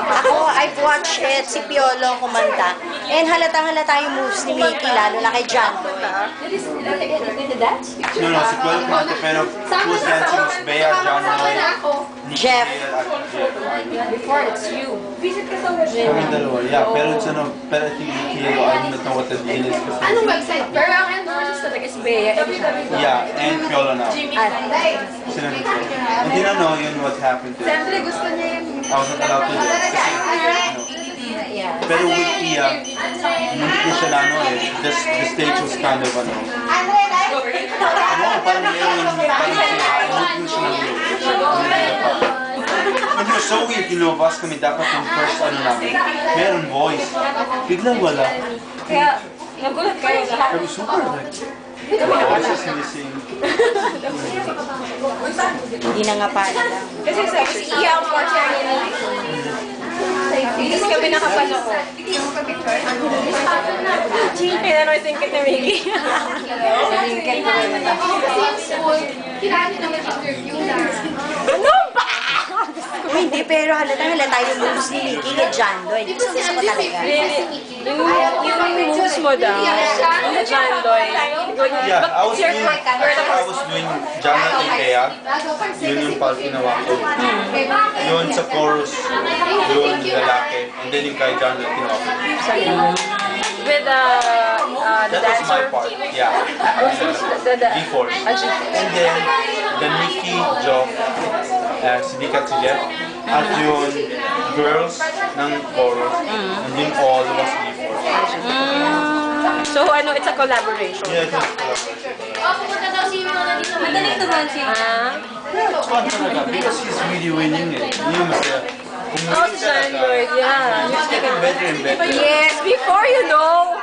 Ako, I've watched it, si Piolo kumanta. And halata yung moves ni Mickey, lalo na kay John Boy. No, si Piolo kumanta, pero who was dancing was Bea, John Boy, Jeff. Before, it's you. Kami dalawa, yeah. Pero it's ano, pero I think Piolo, I don't know what the deal is. Anong website? Pero ang endorses talaga is Bea. Yeah, and Piolo now. Sinabi ko. Hindi na know yun what happened to him. Siyempre, gusto niya yung... I wasn't allowed to do it. Pero with Iya, hindi ko siya na ano eh. The stage was kind of ano. Parang meron, parang hindi ko siya na it was so weird, kinobas kami dapat yung first ano namin. Meron voice. Biglang wala. Kaya, nagulat kayo lahat. Kami super like, the voice is missing. Hindi na nga pala lang. Kasi sabi si Iya ang partner niya. Hindi kami nakapanood. Kaya naman tingkit ni Mickey. Tingkit na rin naman. Kailangan nyo naman interview na. Ano ba? Hindi, pero halata yung moves ni Mickey kay John Boy. Gusto ko talaga. Yung moves mo daw, yung John Doy. Yeah, I was doing Jana kay Bea. Yun yung part ginawa ko. Yun sa chorus, yun lalaki. And then yung kay John na ginawa ko. With the That was my part, yeah. Before. And then Mickey, Joe, si Dika at si Jeff. At yun, girls ng chorus. And yun all was before. So ano, it's a collaboration. Yeah, it was a collaboration. Madali ito ba siya? It's fun talaga because he's really winning it. Yun masaya. Oh, si John Lloyd, yeah. He's getting better and better. Yes, before you know.